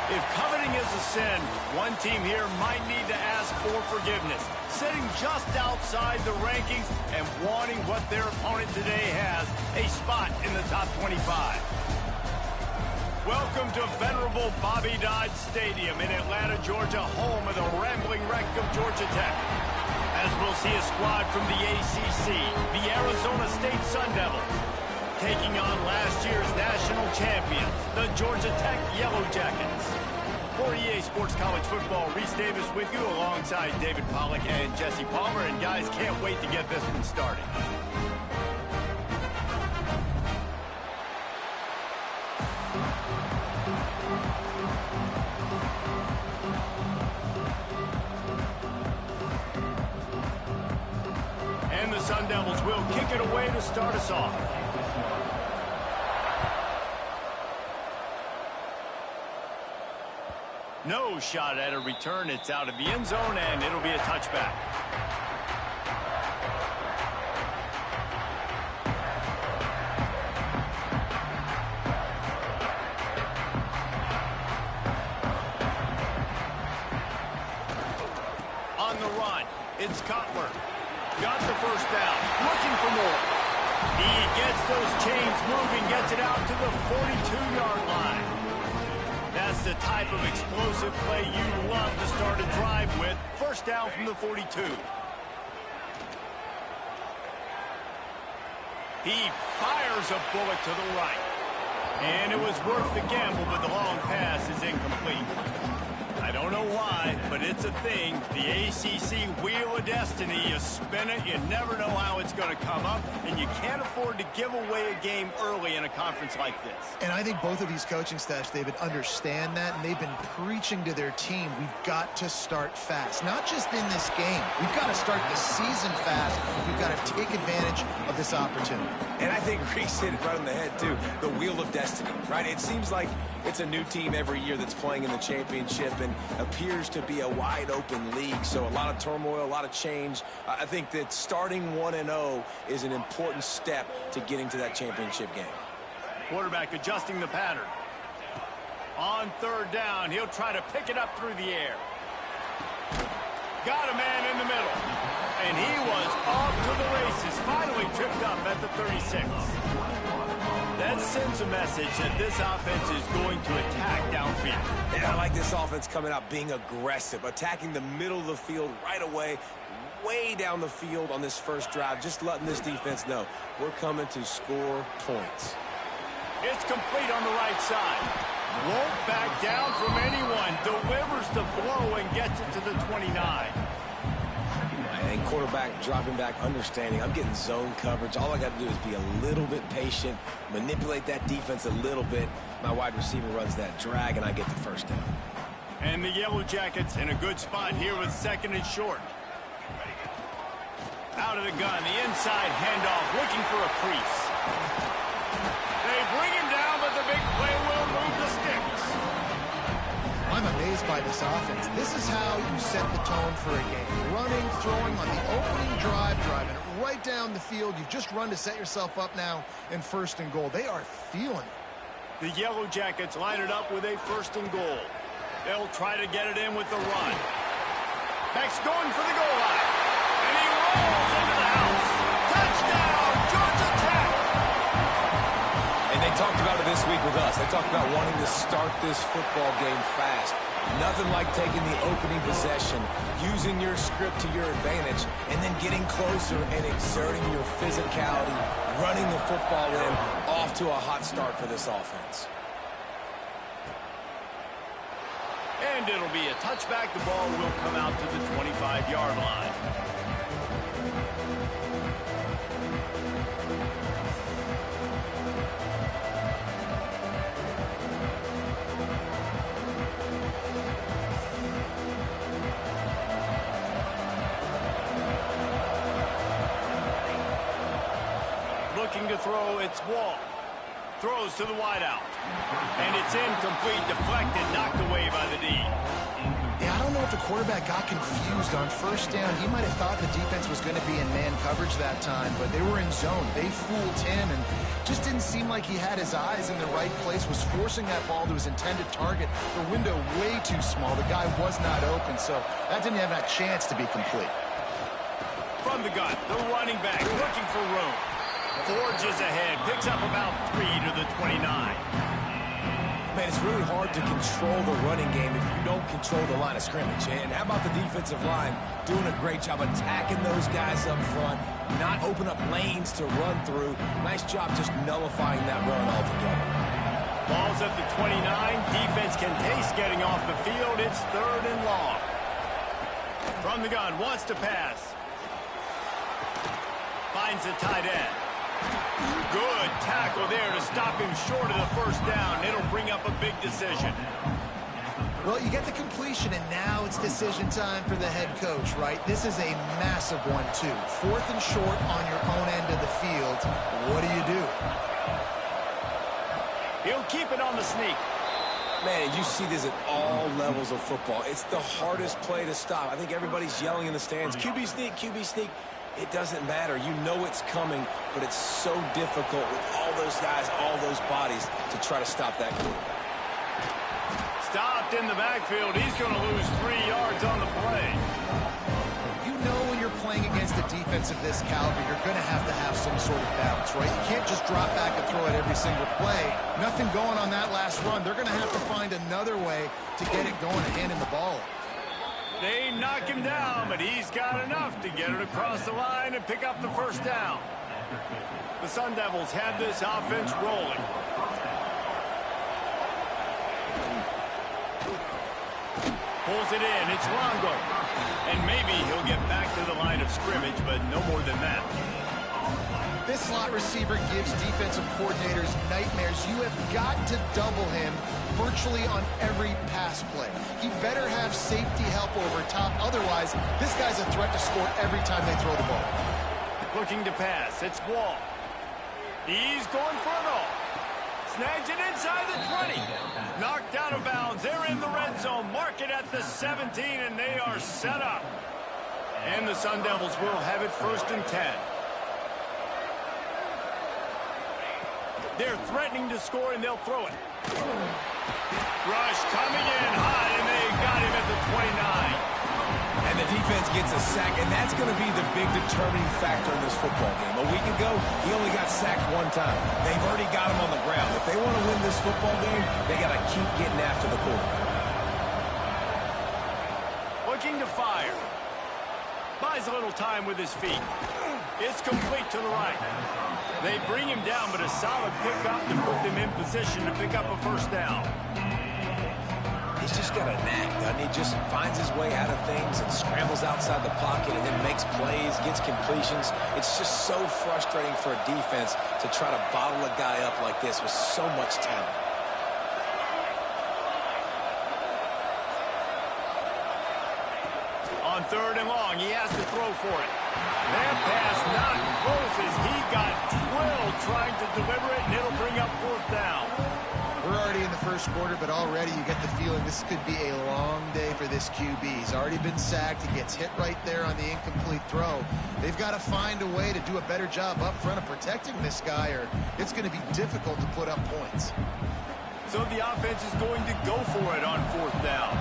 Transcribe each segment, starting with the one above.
If coveting is a sin, one team here might need to ask for forgiveness, sitting just outside the rankings and wanting what their opponent today has, a spot in the top 25. Welcome to venerable Bobby Dodd Stadium in Atlanta, Georgia, home of the rambling wreck of Georgia Tech. As we'll see a squad from the ACC, the Arizona State Sun Devils, taking on last year's national champions, the Georgia Tech Yellow Jackets. For EA Sports College Football, Reese Davis with you alongside David Pollack and Jesse Palmer. And guys, can't wait to get this one started. And the Sun Devils will kick it away to start us off. No shot at a return. It's out of the end zone, and it'll be a touchback. On the run, it's Cutler. Got the first down, looking for more. He gets those chains moving, gets it out to the 42-yard line. That's the type of explosive play you love to start a drive with. First down from the 42. He fires a bullet to the right. And it was worth the gamble, but the long pass is incomplete. I don't know why, but it's a thing. The ACC Wheel of Destiny, you spin it, you never know how it's going to come up, and you can't afford to give away a game early in a conference like this. And I think both of these coaching staffs, David, understand that, and they've been preaching to their team, we've got to start fast. Not just in this game. We've got to start the season fast. We've got to take advantage of this opportunity. And I think Reese hit it right on the head, too. The Wheel of Destiny, right? It seems like it's a new team every year that's playing in the championship and appears to be a wide-open league. So a lot of turmoil, a lot of change. I think that starting 1-0 is an important step to getting to that championship game. Quarterback adjusting the pattern. On third down, he'll try to pick it up through the air. Got a man in the middle. And he was off to the races, finally tripped up at the 36. That sends a message that this offense is going to attack downfield. Yeah, I like this offense coming out being aggressive, attacking the middle of the field right away, way down the field on this first drive, just letting this defense know we're coming to score points. It's complete on the right side. Won't back down from anyone. Delivers the blow and gets it to the 29. And quarterback dropping back, understanding I'm getting zone coverage. All I got to do is be a little bit patient, manipulate that defense a little bit. My wide receiver runs that drag, and I get the first down. And the Yellow Jackets in a good spot here with second and short. Out of the gun, the inside handoff, looking for a crease. They bring him down, but the big play will move the sticks. I'm amazed by this offense. This is how you set the tone for a game. Running, throwing on the opening drive, driving it right down the field. You've just run to set yourself up now in first and goal. They are feeling it. The Yellow Jackets line it up with a first and goal. They'll try to get it in with the run. Beck's going for the goal line. And he rolls into the house. Touchdown, Georgia Tech! And they talked about it this week with us. They talked about wanting to start this football game fast. Nothing like taking the opening possession, using your script to your advantage, and then getting closer and exerting your physicality, running the football in, off to a hot start for this offense. And it'll be a touchback. The ball will come out to the 25-yard line. Looking to throw, it's Wall. Throws to the wideout. And it's incomplete, deflected, knocked away by the D. Yeah, I don't know if the quarterback got confused on first down. He might have thought the defense was going to be in man coverage that time, but they were in zone. They fooled him, and Just didn't seem like he had his eyes in the right place, was forcing that ball to his intended target. The window way too small. The guy was not open, so that didn't have that chance to be complete. From the gun, the running back looking for room. Forges ahead, picks up about 3 to the 29. Man, it's really hard to control the running game if you don't control the line of scrimmage. And how about the defensive line doing a great job attacking those guys up front, not open up lanes to run through. Nice job just nullifying that run altogether. Ball's at the 29. Defense can taste getting off the field. It's 3rd and long. From the gun, wants to pass. Finds the tight end. Good tackle there to stop him short of the first down. It'll bring up a big decision. Well, you get the completion, and now it's decision time for the head coach, right? This is a massive one, too. 4th and short on your own end of the field. What do? He'll keep it on the sneak. Man, you see this at all levels of football. It's the hardest play to stop. I think everybody's yelling in the stands, QB sneak, QB sneak. It doesn't matter. You know it's coming, but it's so difficult with all those guys, all those bodies to try to stop that quarterback. Stopped in the backfield. He's going to lose 3 yards on the play. You know when you're playing against a defense of this caliber, you're going to have some sort of balance, right? You can't just drop back and throw it every single play. Nothing going on that last run. They're going to have to find another way to get it going and handing the ball off. They knock him down, but he's got enough to get it across the line and pick up the first down. The Sun Devils have this offense rolling. Pulls it in. It's Longo. And maybe he'll get back to the line of scrimmage, but no more than that. This slot receiver gives defensive coordinators nightmares. You have got to double him virtually on every pass play. He better have safety help over top. Otherwise, this guy's a threat to score every time they throw the ball. Looking to pass. It's Wall. He's going for it all. Snags it inside the 20. Knocked out of bounds. They're in the red zone. Mark it at the 17, and they are set up. And the Sun Devils will have it 1st and 10. They're threatening to score, and they'll throw it. Rush coming in high, and they got him at the 29. And the defense gets a sack, and that's going to be the big determining factor in this football game. A week ago, he only got sacked 1 time. They've already got him on the ground. If they want to win this football game, they got to keep getting after the quarterback. Looking to fire. Buys a little time with his feet. It's complete to the right. They bring him down, but a solid pickup to put them in position to pick up a first down. He's just got a knack, doesn't he? Just finds his way out of things and scrambles outside the pocket and then makes plays, gets completions. It's just so frustrating for a defense to try to bottle a guy up like this with so much talent. On 3rd and long, he has to throw for it. That pass not close as he got drilled trying to deliver it, and it'll bring up 4th down. We're already in the 1st quarter, but already you get the feeling this could be a long day for this QB. He's already been sacked. He gets hit right there on the incomplete throw. They've got to find a way to do a better job up front of protecting this guy, or it's going to be difficult to put up points. So the offense is going to go for it on 4th down.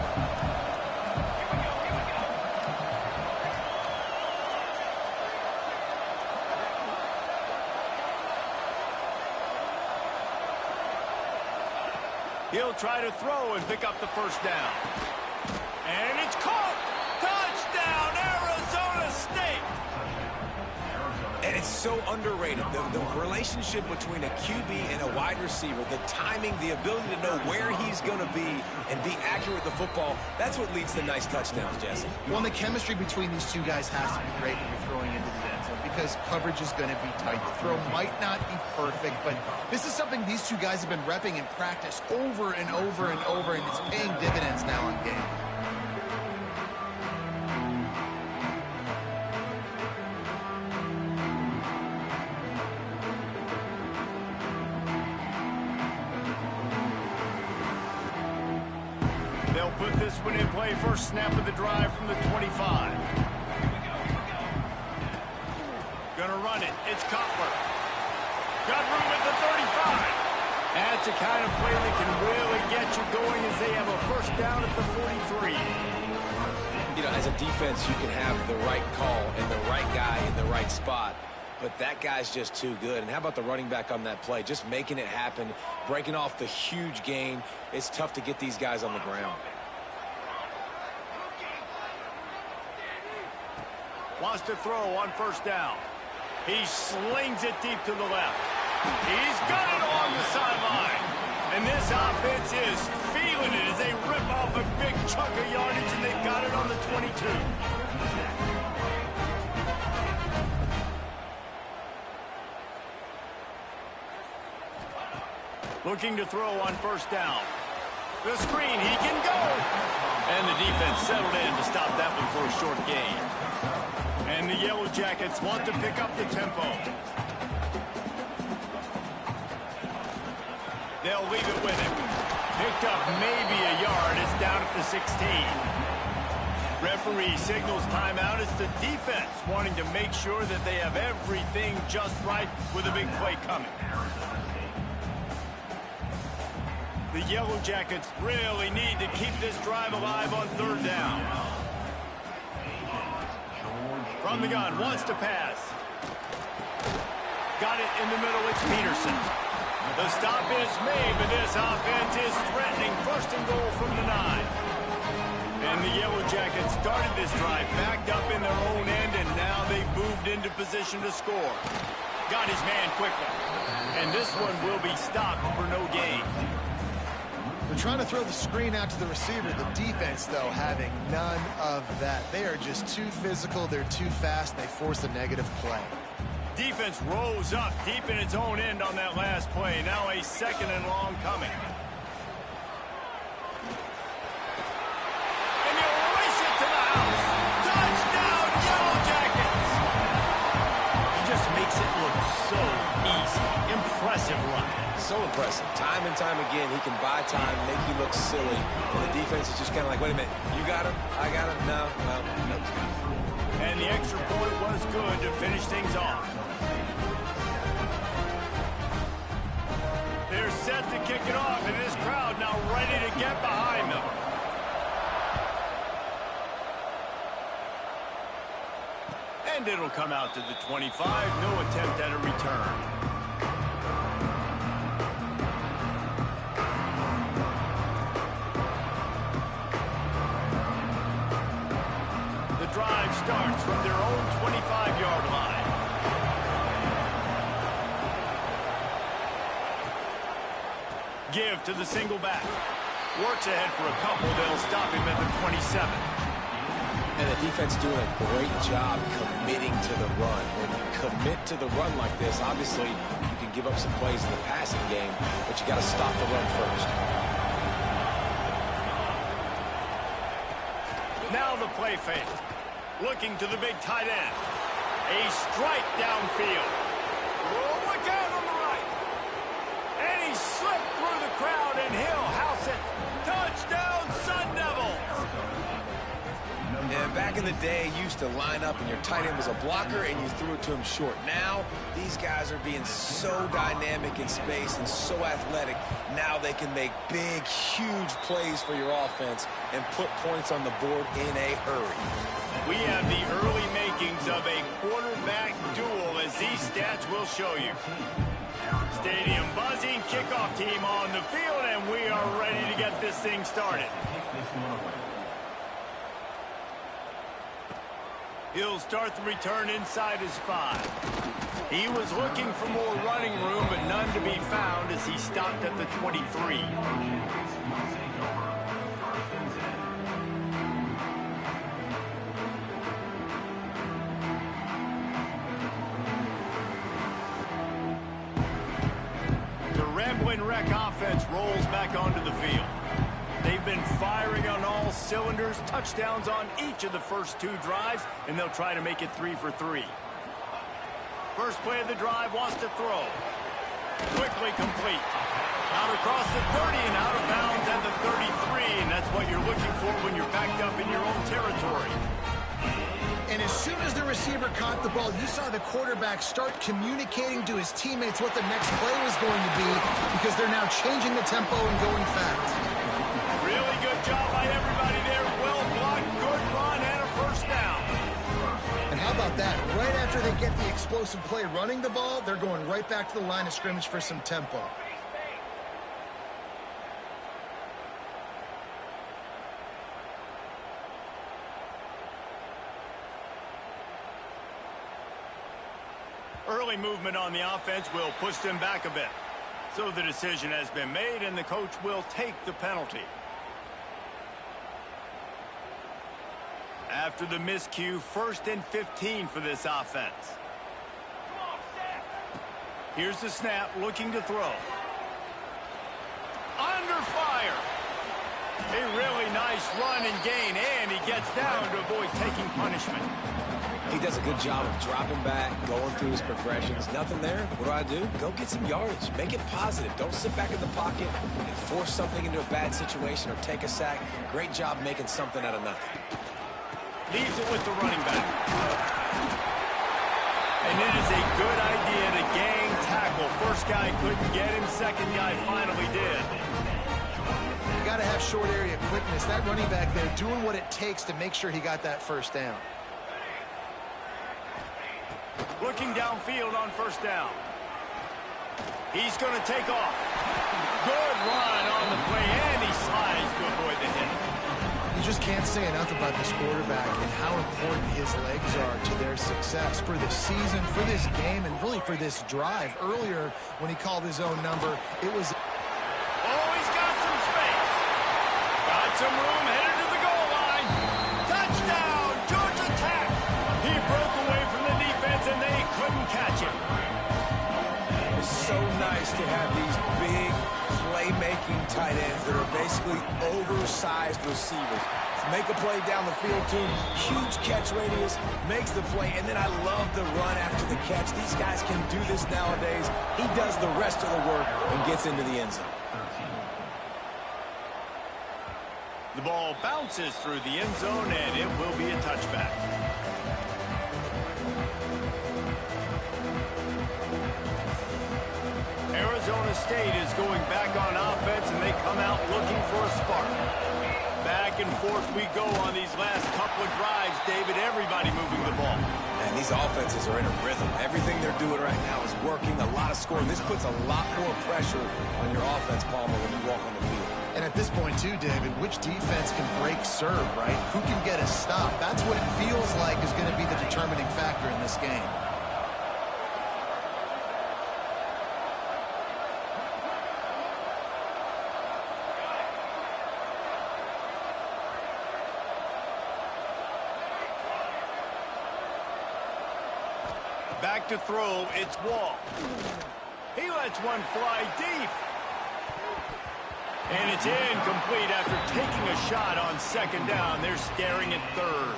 He'll try to throw and pick up the first down. And it's caught! Touchdown, Arizona State! And it's so underrated. The relationship between a QB and a wide receiver, the timing, the ability to know where he's going to be and be accurate with the football, that's what leads to nice touchdowns, Jesse. Well, the chemistry between these two guys has to be great when you're throwing into the end zone because coverage is going to be tight. The throw might not be perfect, but this is something these two guys have been repping in practice over and over and over, and it's paying dividends now on game. They'll put this one in play. First snap of the drive from the 25. Gonna run it. It's Cutler. Got room at the 35. That's the kind of play that can really get you going as they have a first down at the 43. You know, as a defense, you can have the right call and the right guy in the right spot, but that guy's just too good. And how about the running back on that play? Just making it happen, breaking off the huge gain. It's tough to get these guys on the ground. Wants to throw on first down. He slings it deep to the left. He's got it along the sideline. And this offense is feeling it as they rip off a big chunk of yardage, and they've got it on the 22. Looking to throw on first down. The screen, he can go. And the defense settled in to stop that one for a short gain. And the Yellow Jackets want to pick up the tempo. They'll leave it with him. Picked up maybe a yard. It's down at the 16. Referee signals timeout. It's the defense wanting to make sure that they have everything just right with a big play coming. The Yellow Jackets really need to keep this drive alive on third down. From the gun, wants to pass. Got it in the middle, it's Peterson. The stop is made, but this offense is threatening first and goal from the 9. And the Yellow Jackets started this drive backed up in their own end, and now they've moved into position to score. Got his man quickly. And this one will be stopped for no gain. They're trying to throw the screen out to the receiver. The defense, though, having none of that. They are just too physical. They're too fast. And they force a negative play. Defense rose up deep in its own end on that last play. Now a second and long coming. And he'll race it to the house. Touchdown, Yellow Jackets! He just makes it look so easy. Impressive run. So impressive. Time and time again, he can buy time, make you look silly. And the defense is just kind of like, wait a minute, you got him? I got him? No. And the extra point was good to finish things off. They're set to kick it off, and this crowd now ready to get behind them. And it'll come out to the 25. No attempt at a return. Drive starts from their own 25-yard line. Give to the single back. Works ahead for a couple. They'll stop him at the 27. And the defense doing a great job committing to the run. When you commit to the run like this, obviously you can give up some plays in the passing game, but you got to stop the run first. Now the play fake. Looking to the big tight end. A strike downfield. Oh, look out on the right. And he slipped through the crowd, and he'll house it. Touchdown, Sun Devils. And back in the day, you used to line up, and your tight end was a blocker, and you threw it to him short. Now, these guys are being so dynamic in space and so athletic. Now they can make big, huge plays for your offense and put points on the board in a hurry. We have the early makings of a quarterback duel, as these stats will show you. Stadium buzzing, kickoff team on the field, and we are ready to get this thing started. He'll start the return inside his 5. He was looking for more running room, but none to be found as he stopped at the 23. Wreck offense rolls back onto the field. They've been firing on all cylinders, touchdowns on each of the first 2 drives, and they'll try to make it 3 for 3. First play of the drive, wants to throw. Quickly complete. Out across the 30 and out of bounds at the 33, and that's what you're looking for when you're backed up in your own territory. And as soon as the receiver caught the ball, you saw the quarterback start communicating to his teammates what the next play was going to be because they're now changing the tempo and going fast. Really good job by everybody there. Well blocked, good run, and a first down. And how about that? Right after they get the explosive play running the ball, they're going right back to the line of scrimmage for some tempo. Early movement on the offense will push them back a bit. So the decision has been made, and the coach will take the penalty. After the miscue, 1st and 15 for this offense. Here's the snap, looking to throw. Under fire. A really nice run and gain, and he gets down to avoid taking punishment. He does a good job of dropping back, going through his progressions. Nothing there. What do? Go get some yardage. Make it positive. Don't sit back in the pocket and force something into a bad situation or take a sack. Great job making something out of nothing. Leaves it with the running back. And it is a good idea to gang tackle. First guy couldn't get him. Second guy finally did. You got to have short area quickness. That running back there doing what it takes to make sure he got that first down. Looking downfield on first down. He's going to take off. Good run on the play, and he slides to avoid the hit. You just can't say enough about this quarterback and how important his legs are to their success for the season, for this game, and really for this drive. Earlier, when he called his own number, it was... Oh, he's got some space. Got some room, headed to the goal line. Touchdown, Georgia Tech. He broke away from the defense, and they couldn't catch him. It's so nice to have these big playmaking tight ends that are basically oversized receivers. Make a play down the field too. Huge catch radius, makes the play, and then I love the run after the catch. These guys can do this nowadays. He does the rest of the work and gets into the end zone. The ball bounces through the end zone, and it will be a touchback. Arizona State is going back on offense, and they come out looking for a spark. Back and forth we go on these last couple of drives, David. Everybody moving the ball. And these offenses are in a rhythm. Everything they're doing right now is working. A lot of scoring. This puts a lot more pressure on your offense, Palmer, when you walk on the field. And at this point, too, David, which defense can break serve, right? Who can get a stop? That's what it feels like is going to be the determining factor in this game. Back to throw, it's Wall. He lets one fly deep. And it's incomplete after taking a shot on second down. They're staring at third.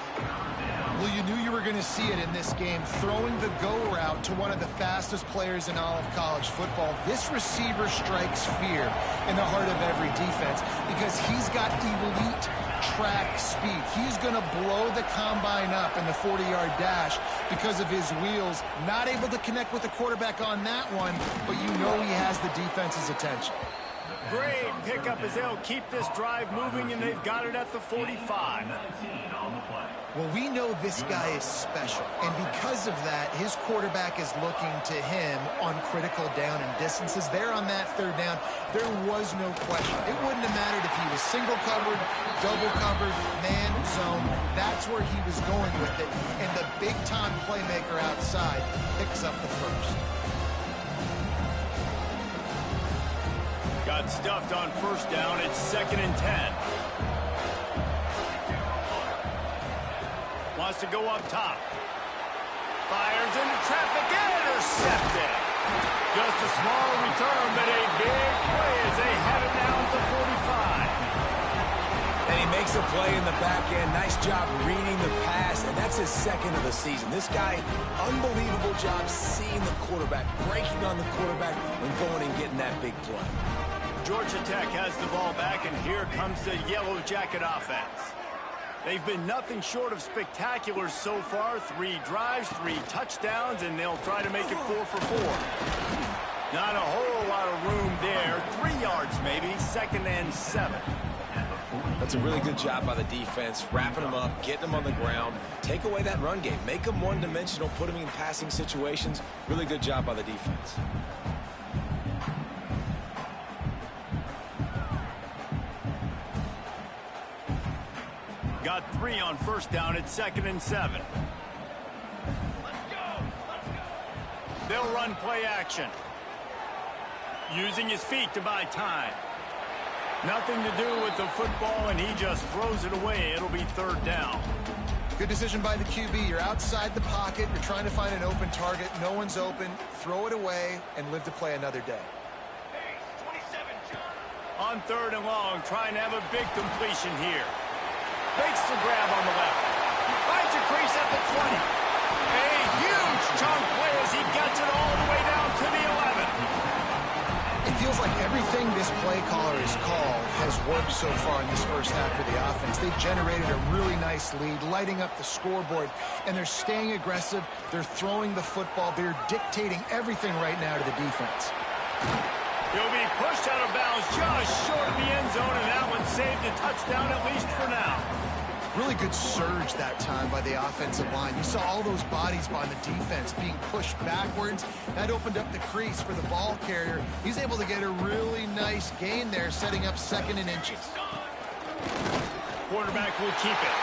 Well, you knew you were going to see it in this game, throwing the go route to one of the fastest players in all of college football. This receiver strikes fear in the heart of every defense because he's got elite track speed. He's going to blow the combine up in the 40-yard dash because of his wheels. Not able to connect with the quarterback on that one, but you know he has the defense's attention. Great pickup as they'll keep this drive moving, and they've got it at the 45. Well, we know this guy is special, and because of that, his quarterback is looking to him on critical down and distances. There on that third down, there was no question. It wouldn't have mattered if he was single covered, double covered, man zone. That's where he was going with it, and the big-time playmaker outside picks up the first. Got stuffed on first down. It's 2nd and 10. Wants to go up top. Fires into traffic. Intercepted. Just a small return, but a big play as they head it down to 45. And he makes a play in the back end. Nice job reading the pass, and that's his second of the season. This guy, unbelievable job seeing the quarterback, breaking on the quarterback, and going and getting that big play. Georgia Tech has the ball back, and here comes the Yellow Jacket offense. They've been nothing short of spectacular so far. 3 drives, 3 touchdowns, and they'll try to make it 4 for 4. Not a whole lot of room there. 3 yards maybe, 2nd and 7. That's a really good job by the defense, wrapping them up, getting them on the ground. Take away that run game. Make them one-dimensional, put them in passing situations. Really good job by the defense. Got 3 on 1st down at 2nd and 7. They'll run play action. Using his feet to buy time. Nothing to do with the football, and he just throws it away. It'll be 3rd down. Good decision by the QB. You're outside the pocket. You're trying to find an open target. No one's open. Throw it away and live to play another day. On 3rd and long, trying to have a big completion here. Makes the grab on the left. Finds a crease at the 20. A huge chunk play as he gets it all the way down to the 11. It feels like everything this play caller has called has worked so far in this first half for the offense. They've generated a really nice lead, lighting up the scoreboard, and they're staying aggressive. They're throwing the football. They're dictating everything right now to the defense. He'll be pushed out of bounds just short of the end zone, and that one saved a touchdown at least for now. Really good surge that time by the offensive line. You saw all those bodies by the defense being pushed backwards. That opened up the crease for the ball carrier. He's able to get a really nice gain there, setting up 2nd and inches. Quarterback will keep it.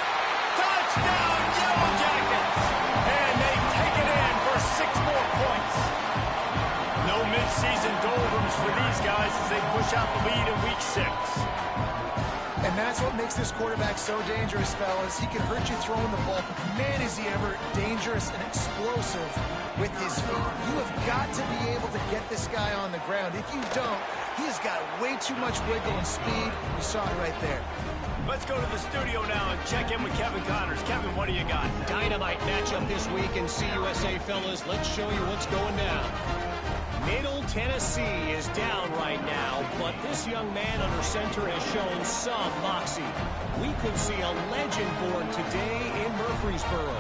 Touchdown, Yellow Jackets! And they take it in for 6 more points. No midseason doldrums for these guys as they push out the lead in week 6. And that's what makes this quarterback so dangerous, fellas. He can hurt you throwing the ball. Man, is he ever dangerous and explosive with his feet. You have got to be able to get this guy on the ground. If you don't, he's got way too much wiggle and speed. You saw it right there. Let's go to the studio now and check in with Kevin Connors. Kevin, what do you got? Dynamite matchup this week in CUSA, fellas. Let's show you what's going down. Middle Tennessee is down right now, but this young man under center has shown some moxie. We could see a legend born today in Murfreesboro.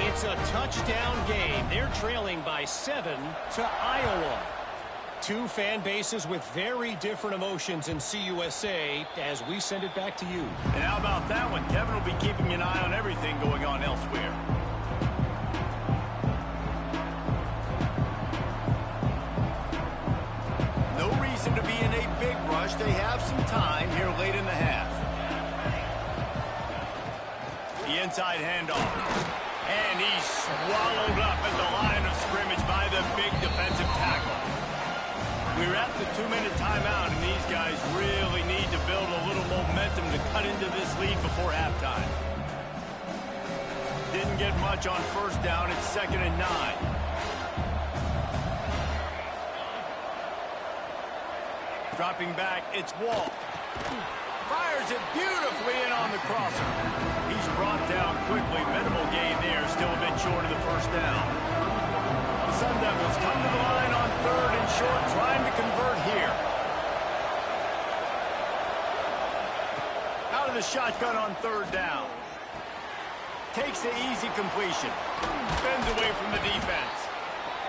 It's a touchdown game. They're trailing by 7 to Iowa. 2 fan bases with very different emotions in CUSA as we send it back to you. And how about that one? Kevin will be keeping an eye on everything going on elsewhere. No reason to be in a big rush. They have some time here late in the half. The inside handoff. And he's swallowed up at the line of scrimmage by the big defensive tackle. We're at the 2-minute timeout, and these guys really need to build a little momentum to cut into this lead before halftime. Didn't get much on 1st down. It's 2nd and 9. Dropping back, it's Wall. Fires it beautifully in on the crosser. He's brought down quickly. Minimal gain there, still a bit short of the 1st down. The Sun Devils come to the line on 3rd and short, trying to convert here. Out of the shotgun on 3rd down. Takes the easy completion. Spins away from the defense.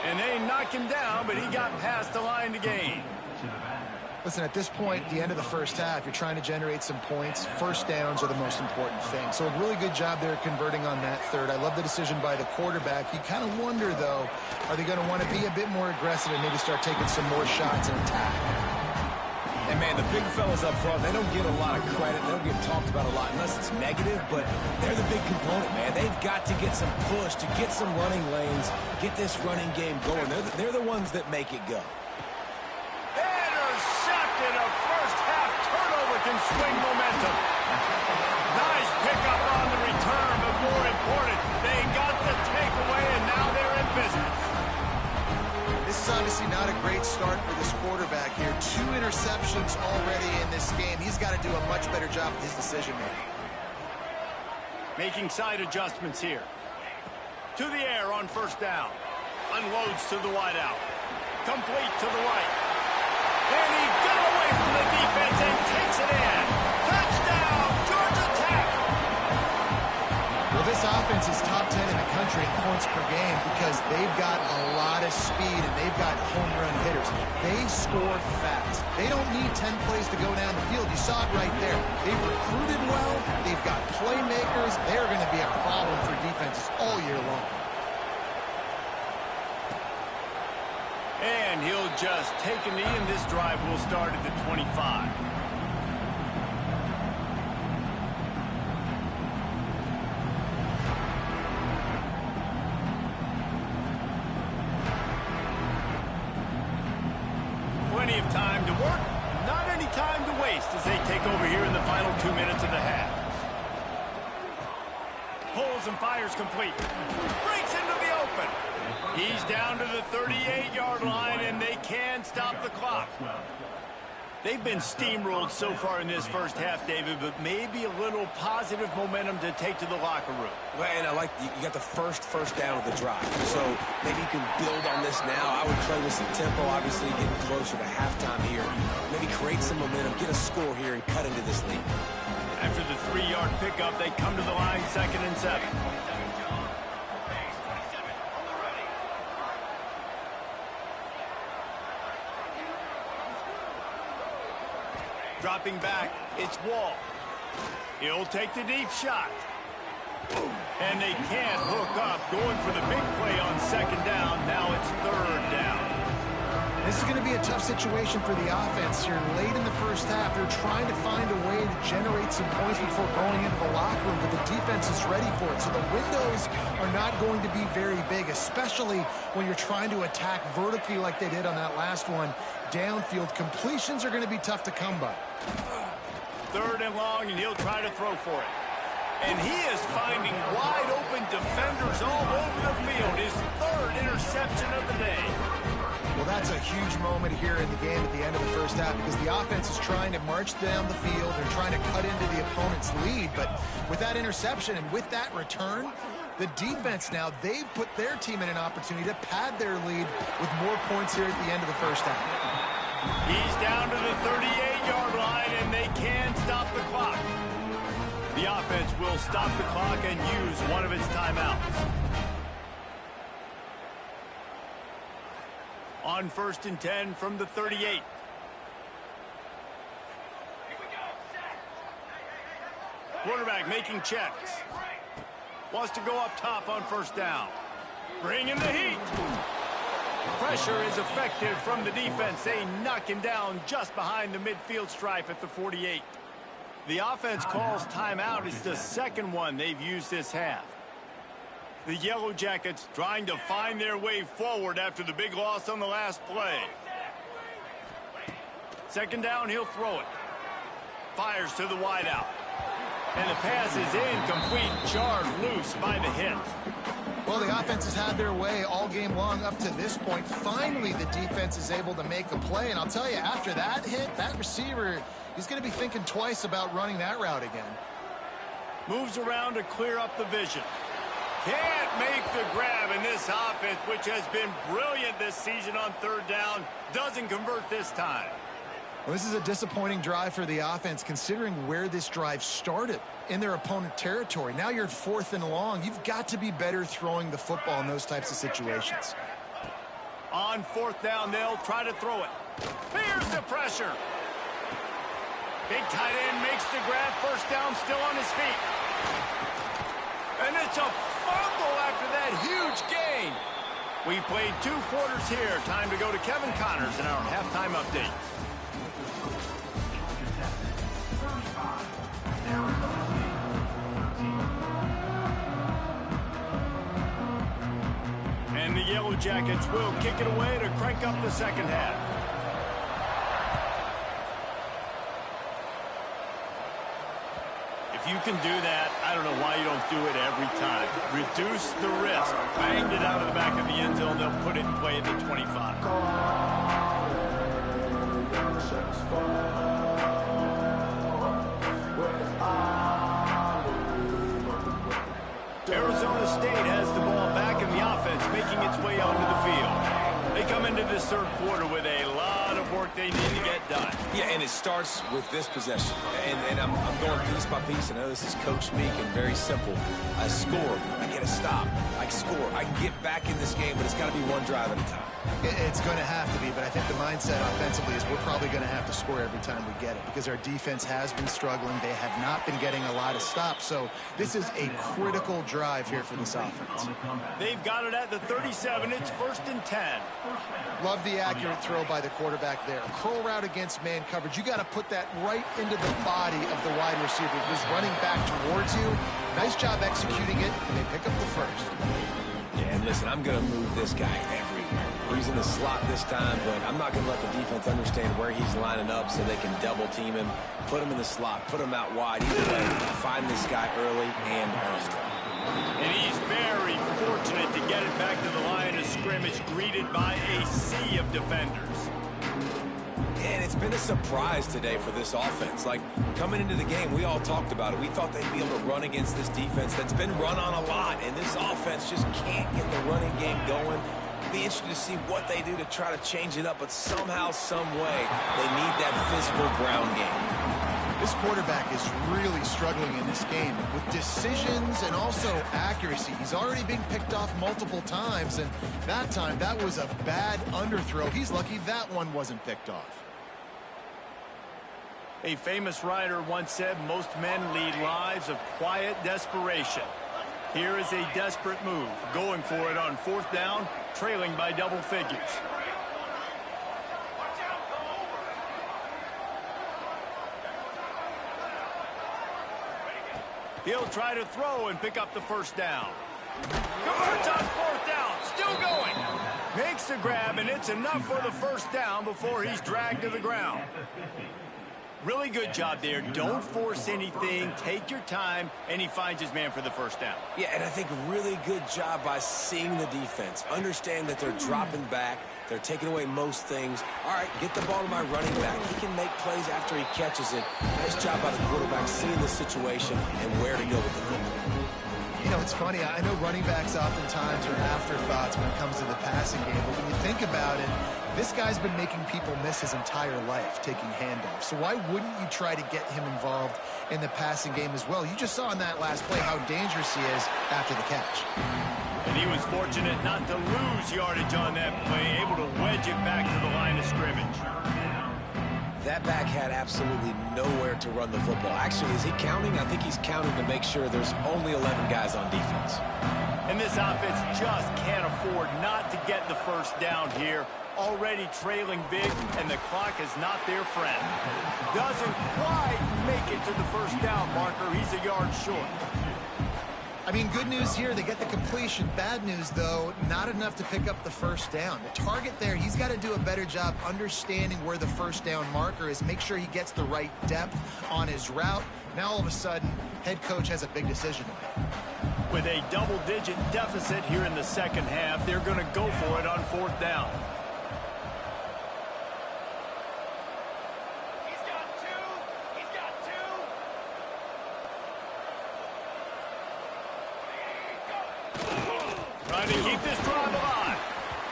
And they knock him down, but he got past the line to gain. Listen, at this point, the end of the first half, you're trying to generate some points. 1st downs are the most important thing. So a really good job there converting on that 3rd. I love the decision by the quarterback. You kind of wonder, though, are they going to want to be a bit more aggressive and maybe start taking some more shots and attack? And, man, the big fellas up front, they don't get a lot of credit. They don't get talked about a lot unless it's negative, but they're the big component, man. They've got to get some push, to get some running lanes, get this running game going. They're the ones that make it go. And a first-half turnover can swing momentum. Nice pickup on the return, but more important, they got the takeaway, and now they're in business. This is obviously not a great start for this quarterback here. 2 interceptions already in this game. He's got to do a much better job with his decision-making. Making side adjustments here. To the air on 1st down. Unloads to the wideout. Complete to the right. And he got away from the defense and takes it in. Touchdown, Georgia Tech. offense is top 10 in the country in points per game because they've got a lot of speed and they've got home run hitters. They score fast. They don't need 10 plays to go down the field. You saw it right there. They've recruited well. They've got playmakers. They're going to be a problem for defenses all year long. And he'll just take a knee, and this drive will start at the 25. Plenty of time to work, not any time to waste as they take over here in the final 2 minutes of the half. Pulls and fires complete. Breaks into the open. He's down to the 38-yard line, and they can stop the clock. They've been steamrolled so far in this first half, David, but maybe a little positive momentum to take to the locker room. Well, and I like you got the first down of the drive, so maybe you can build on this now. I would play with some tempo, obviously getting closer to halftime here. Maybe create some momentum, get a score here, and cut into this lead. After the 3-yard pickup, they come to the line 2nd and 7. Dropping back, it's Wall. He'll take the deep shot. And they can't hook up, going for the big play on 2nd down. Now it's 3rd down. This is going to be a tough situation for the offense here. Late in the first half, they're trying to find a way to generate some points before going into the locker room, but the defense is ready for it. So the windows are not going to be very big, especially when you're trying to attack vertically like they did on that last one. Downfield completions are going to be tough to come by. 3rd and long, and he'll try to throw for it. And he is finding wide open defenders all over the field. His 3rd interception of the day. Well, that's a huge moment here in the game at the end of the first half because the offense is trying to march down the field. They're trying to cut into the opponent's lead. But with that interception and with that return, the defense now, they've put their team in an opportunity to pad their lead with more points here at the end of the first half. He's down to the 38-yard line, and they can stop the clock. The offense will stop the clock and use one of its timeouts. On 1st and 10 from the 38. Quarterback making checks. Wants to go up top on 1st down. Bring in the heat. Pressure is effective from the defense. They knock him down just behind the midfield stripe at the 48. The offense calls timeout. It's the 2nd one they've used this half. The Yellow Jackets trying to find their way forward after the big loss on the last play. 2nd down, he'll throw it. Fires to the wideout. And the pass is incomplete, jarred loose by the hit. Well, the offense has had their way all game long up to this point. Finally, the defense is able to make a play. And I'll tell you, after that hit, that receiver, he's going to be thinking twice about running that route again. Moves around to clear up the vision. Can't make the grab, in this offense, which has been brilliant this season on 3rd down, doesn't convert this time. Well, this is a disappointing drive for the offense, considering where this drive started, in their opponent territory. Now you're at 4th and long. You've got to be better throwing the football in those types of situations. On 4th down, they'll try to throw it. Here's the pressure. Big tight end makes the grab. 1st down, still on his feet. And it's a fumble after that huge gain. We've played 2 quarters here. Time to go to Kevin Connors in our halftime update. And the Yellow Jackets will kick it away to crank up the 2nd half. If you can do that, I don't know why you don't do it every time. Reduce the risk. Banged it out of the back of the end zone. They'll put it in play at the 25. Arizona State has the ball back in the offense, making its way onto the field. They come into this 3rd quarter with a lot lot of work they need to get done. Yeah, and it starts with this possession. And I'm going piece by piece. I know this is coach speak and very simple. I score. I get a stop. I score. I can get back in this game, but it's got to be one drive at a time. It's going to have to be, but I think the mindset offensively is we're probably going to have to score every time we get it because our defense has been struggling. They have not been getting a lot of stops, so this is a critical drive here for this offense. They've got it at the 37. It's 1st and 10. Love the accurate throw by the quarterback there. Curl route against man coverage. You got to put that right into the body of the wide receiver who's running back towards you. Nice job executing it, and they pick up the first. Yeah, and listen, I'm going to move this guy everywhere. He's in the slot this time, but I'm not going to let the defense understand where he's lining up so they can double team him, put him in the slot, put him out wide. Either way, find this guy early and often. And he's very fortunate to get it back to the line of scrimmage, greeted by a sea of defenders. And it's been a surprise today for this offense. Like, coming into the game, we all talked about it. We thought they'd be able to run against this defense that's been run on a lot, and this offense just can't get the running game going. Be interested to see what they do to try to change it up, but somehow, some way, they need that physical ground game. This quarterback is really struggling in this game with decisions and also accuracy. He's already been picked off multiple times, and that time, that was a bad underthrow. He's lucky that one wasn't picked off. A famous writer once said, most men lead lives of quiet desperation. Here is a desperate move, going for it on 4th down, trailing by double figures. He'll try to throw and pick up the 1st down. Converts on 4th down, still going. Makes the grab, and it's enough for the 1st down before he's dragged to the ground. Really good job there. Don't force anything. Take your time, and he finds his man for the 1st down. Yeah, and I think really good job by seeing the defense. Understand that they're dropping back. They're taking away most things. All right, get the ball to my running back. He can make plays after he catches it. Nice job by the quarterback seeing the situation and where to go with the football. You know, it's funny. I know running backs oftentimes are afterthoughts when it comes to the passing game, but when you think about it, this guy's been making people miss his entire life taking handoffs. So why wouldn't you try to get him involved in the passing game as well? You just saw in that last play how dangerous he is after the catch. And he was fortunate not to lose yardage on that play, able to wedge it back to the line of scrimmage. That back had absolutely nowhere to run the football. Actually, is he counting? I think he's counting to make sure there's only 11 guys on defense. And this offense just can't afford not to get the 1st down here. Already trailing big, and the clock is not their friend. Doesn't quite make it to the 1st down marker. He's a yard short. I mean, good news here, they get the completion. Bad news, though, not enough to pick up the 1st down. The target there, he's got to do a better job understanding where the 1st down marker is, make sure he gets the right depth on his route. Now, all of a sudden, head coach has a big decision to make. With a double-digit deficit here in the 2nd half, they're going to go for it on 4th down. Trying to keep this drive alive.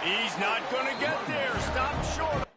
He's not going to get there. Stop short.